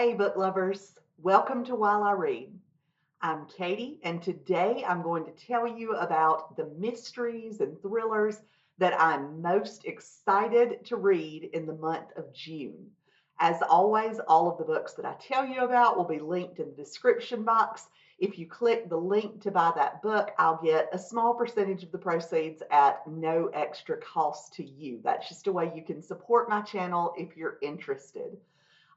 Hey, book lovers. Welcome to While I Read. I'm Katie, and today I'm going to tell you about the mysteries and thrillers that I'm most excited to read in the month of June. As always, all of the books that I tell you about will be linked in the description box. If you click the link to buy that book, I'll get a small percentage of the proceeds at no extra cost to you. That's just a way you can support my channel if you're interested.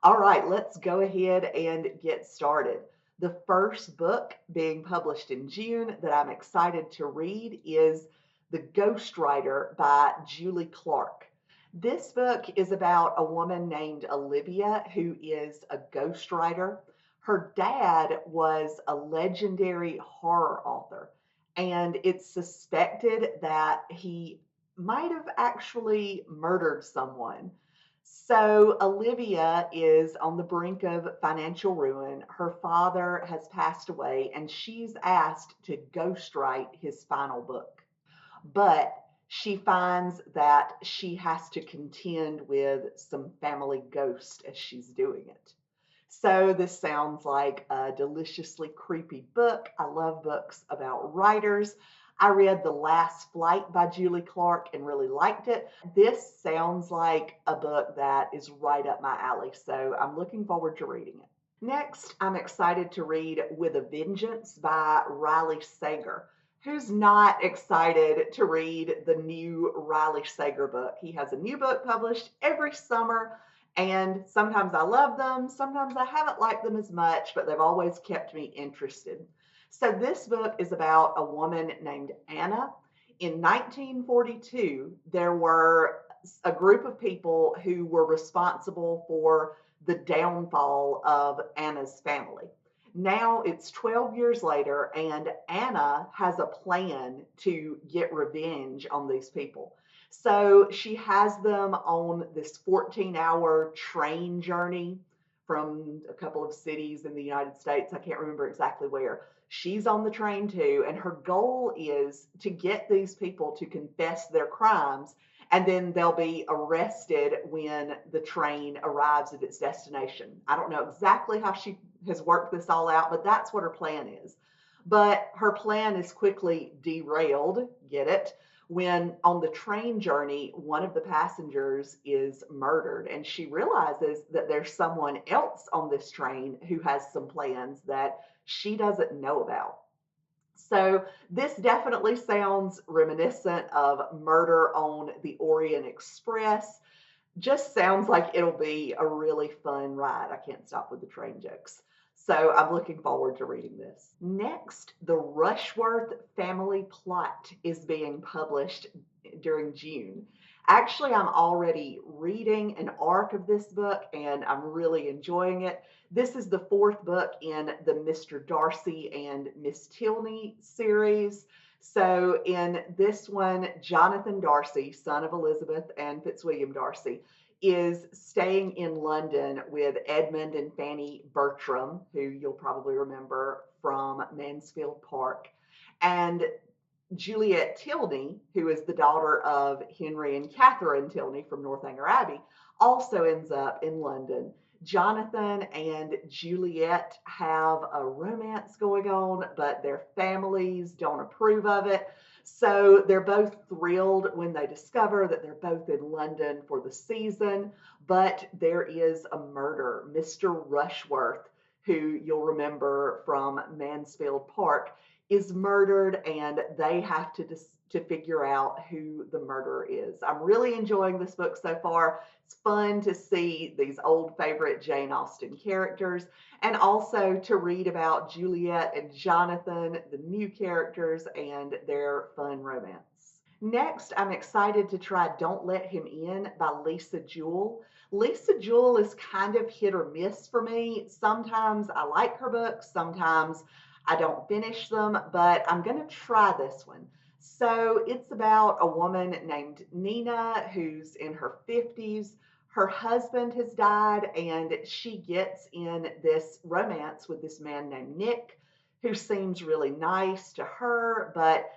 All right, let's go ahead and get started. The first book being published in June that I'm excited to read is The Ghostwriter by Julie Clark. This book is about a woman named Olivia who is a ghostwriter. Her dad was a legendary horror author, and it's suspected that he might have actually murdered someone. So Olivia is on the brink of financial ruin. Her father has passed away, and she's asked to ghostwrite his final book. But she finds that she has to contend with some family ghosts as she's doing it. So this sounds like a deliciously creepy book. I love books about writers. I read The Last Flight by Julie Clark and really liked it. This sounds like a book that is right up my alley, so I'm looking forward to reading it. Next, I'm excited to read With a Vengeance by Riley Sager. Who's not excited to read the new Riley Sager book? He has a new book published every summer, and sometimes I love them, sometimes I haven't liked them as much, but they've always kept me interested. So this book is about a woman named Anna. In 1942, there were a group of people who were responsible for the downfall of Anna's family. Now it's 12 years later, and Anna has a plan to get revenge on these people. So she has them on this 14-hour train journey from a couple of cities in the United States. I can't remember exactly where. She's on the train too, and her goal is to get these people to confess their crimes, and then they'll be arrested when the train arrives at its destination. I don't know exactly how she has worked this all out, but that's what her plan is. But her plan is quickly derailed, get it, when on the train journey, one of the passengers is murdered, and she realizes that there's someone else on this train who has some plans that she doesn't know about. So this definitely sounds reminiscent of Murder on the Orient Express. Just sounds like it'll be a really fun ride. I can't stop with the train jokes. So I'm looking forward to reading this. Next, the Rushworth family plot is being published during June. Actually, I'm already reading an arc of this book and I'm really enjoying it. This is the fourth book in the Mr. Darcy and Miss Tilney series. So in this one, Jonathan Darcy, son of Elizabeth and Fitzwilliam Darcy, is staying in London with Edmund and Fanny Bertram, who you'll probably remember from Mansfield Park, and Juliet Tilney, who is the daughter of Henry and Catherine Tilney from Northanger Abbey, also ends up in London. Jonathan and Juliet have a romance going on, but their families don't approve of it. So they're both thrilled when they discover that they're both in London for the season, but there is a murder. Mr. Rushworth, who you'll remember from Mansfield Park, is murdered, and they have to figure out who the murderer is. I'm really enjoying this book so far. It's fun to see these old favorite Jane Austen characters, and also to read about Juliet and Jonathan, the new characters, and their fun romance. Next, I'm excited to try Don't Let Him In by Lisa Jewell. Lisa Jewell is kind of hit or miss for me. Sometimes I like her books, sometimes I don't finish them, but I'm going to try this one. So it's about a woman named Nina who's in her 50s. Her husband has died, and she gets in this romance with this man named Nick, who seems really nice to her, but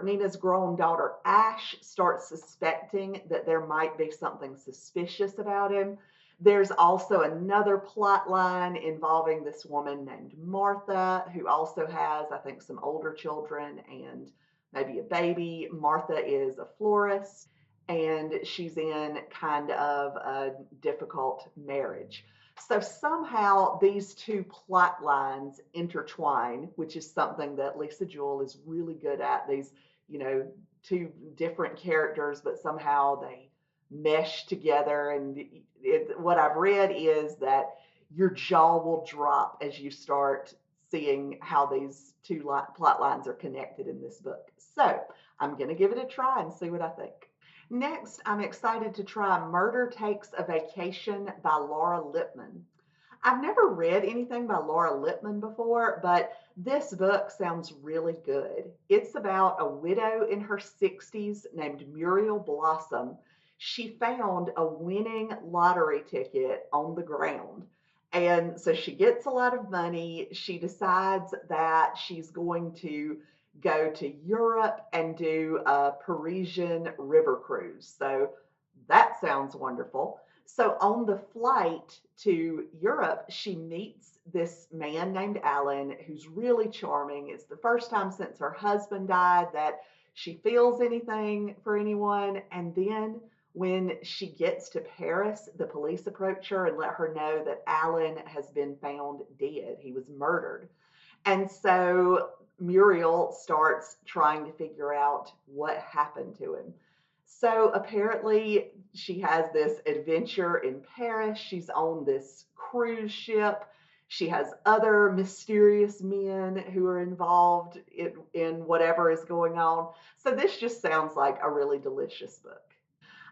Nina's grown daughter Ash starts suspecting that there might be something suspicious about him. There's also another plot line involving this woman named Martha, who also has, I think, some older children and maybe a baby. Martha is a florist, and she's in kind of a difficult marriage. So somehow these two plot lines intertwine, which is something that Lisa Jewell is really good at. These, you know, two different characters, but somehow they mesh together. And what I've read is that your jaw will drop as you start seeing how these two plot lines are connected in this book. So I'm going to give it a try and see what I think. Next, I'm excited to try Murder Takes a Vacation by Laura Lippman. I've never read anything by Laura Lippman before, but this book sounds really good. It's about a widow in her 60s named Muriel Blossom. She found a winning lottery ticket on the ground. And so she gets a lot of money. She decides that she's going to go to Europe and do a Parisian river cruise. So that sounds wonderful. So on the flight to Europe, she meets this man named Alan who's really charming. It's the first time since her husband died that she feels anything for anyone. And then when she gets to Paris, the police approach her and let her know that Alan has been found dead. He was murdered. And so Muriel starts trying to figure out what happened to him. So apparently, she has this adventure in Paris. She's on this cruise ship. She has other mysterious men who are involved in whatever is going on. So this just sounds like a really delicious book.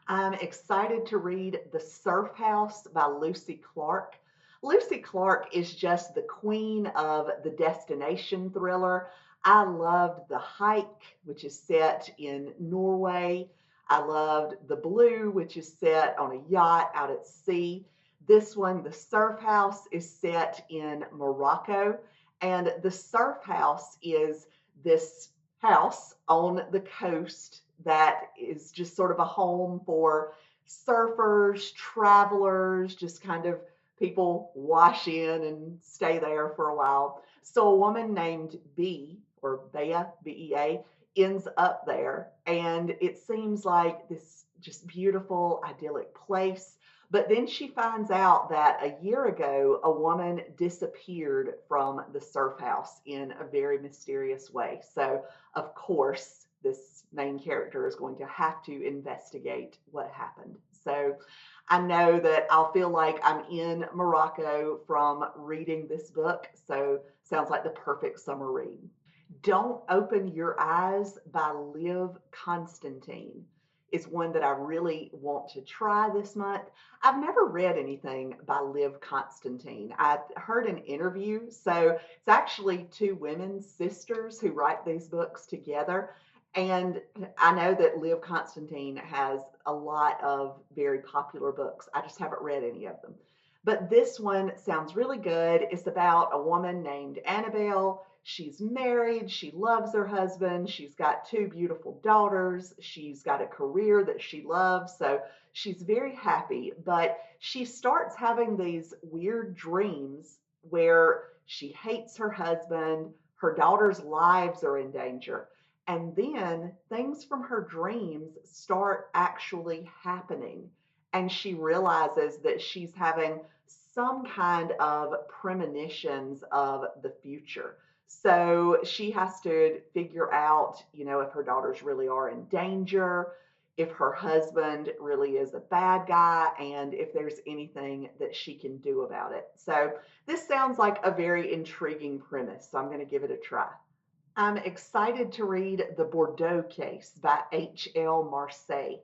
I'm excited to read The Surf House by Lucy Clark. Lucy Clark is just the queen of the destination thriller. I loved The Hike, which is set in Norway. I loved The Blue, which is set on a yacht out at sea. This one, The Surf House, is set in Morocco. And the Surf House is this house on the coast that is just sort of a home for surfers, travelers, just kind of people wash in and stay there for a while. So a woman named B, or Bea, B-E-A, ends up there, and it seems like this just beautiful, idyllic place. But then she finds out that a year ago, a woman disappeared from the surf house in a very mysterious way. So, of course, this main character is going to have to investigate what happened. So, I know that I'll feel like I'm in Morocco from reading this book. So, sounds like the perfect summer read. Don't Open Your Eyes by Liv Constantine is one that I really want to try this month. I've never read anything by Liv Constantine. I heard an interview. So it's actually two women, sisters, who write these books together. And I know that Liv Constantine has a lot of very popular books. I just haven't read any of them. But this one sounds really good. It's about a woman named Annabelle. She's married. She loves her husband. She's got two beautiful daughters. She's got a career that she loves. So she's very happy. But she starts having these weird dreams where she hates her husband. Her daughters' lives are in danger. And then things from her dreams start actually happening. And she realizes that she's having some kind of premonitions of the future. So she has to figure out, if her daughters really are in danger, if her husband really is a bad guy, and if there's anything that she can do about it. So this sounds like a very intriguing premise. So I'm going to give it a try. I'm excited to read The Bordeaux Case by H.L. Marseille.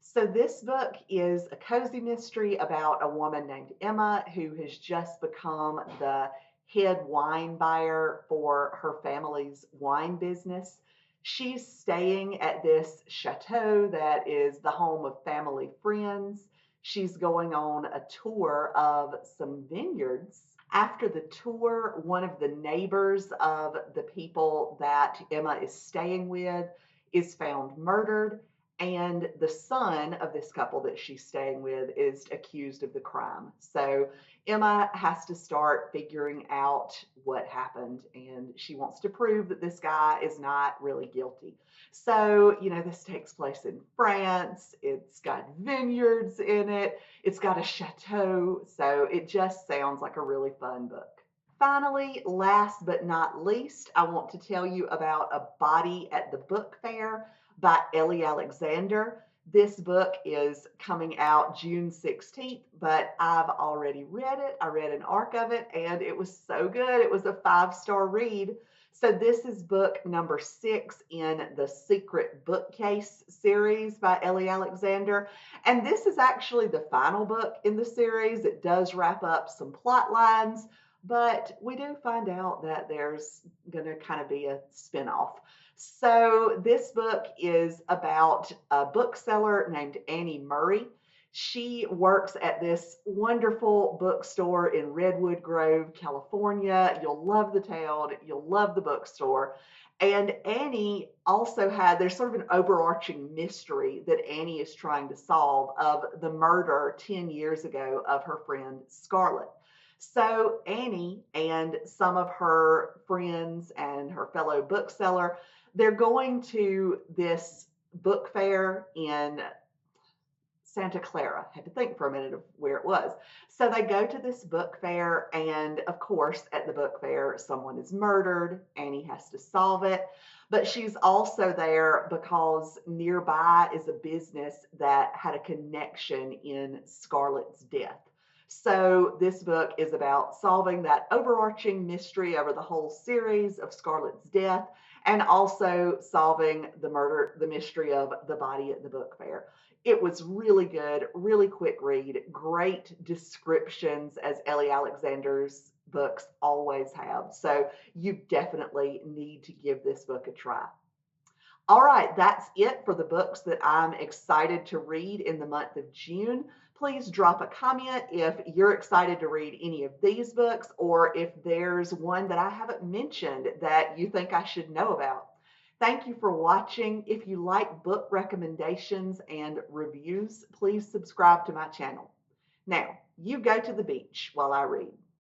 So this book is a cozy mystery about a woman named Emma who has just become the head wine buyer for her family's wine business. She's staying at this chateau that is the home of family friends. She's going on a tour of some vineyards. After the tour, one of the neighbors of the people that Emma is staying with is found murdered. and the son of this couple that she's staying with is accused of the crime. So Emma has to start figuring out what happened, and she wants to prove that this guy is not really guilty. So, this takes place in France. It's got vineyards in it, it's got a chateau. So it just sounds like a really fun book. Finally, last but not least, I want to tell you about A Body at the Book Fair by Ellie Alexander. This book is coming out June 16th, but I've already read it. I read an arc of it, and it was so good. It was a 5-star read. So this is book number 6 in the Secret Bookcase series by Ellie Alexander. And this is actually the final book in the series. It does wrap up some plot lines, but we do find out that there's going to kind of be a spinoff. So this book is about a bookseller named Annie Murray. She works at this wonderful bookstore in Redwood Grove, California. You'll love the town. You'll love the bookstore. And Annie also there's sort of an overarching mystery that Annie is trying to solve of the murder 10 years ago of her friend Scarlett. So Annie and some of her friends and her fellow bookseller, they're going to this book fair in Santa Clara. I had to think for a minute of where it was. So they go to this book fair, and of course, at the book fair, someone is murdered. Annie has to solve it. But she's also there because nearby is a business that had a connection in Scarlett's death. So this book is about solving that overarching mystery over the whole series of Scarlett's death, and also solving the mystery of the body at the book fair. It was really good, really quick read, great descriptions, as Ellie Alexander's books always have. So you definitely need to give this book a try. All right, that's it for the books that I'm excited to read in the month of June. Please drop a comment if you're excited to read any of these books, or if there's one that I haven't mentioned that you think I should know about. Thank you for watching. If you like book recommendations and reviews, please subscribe to my channel. Now, you go to the beach while I read.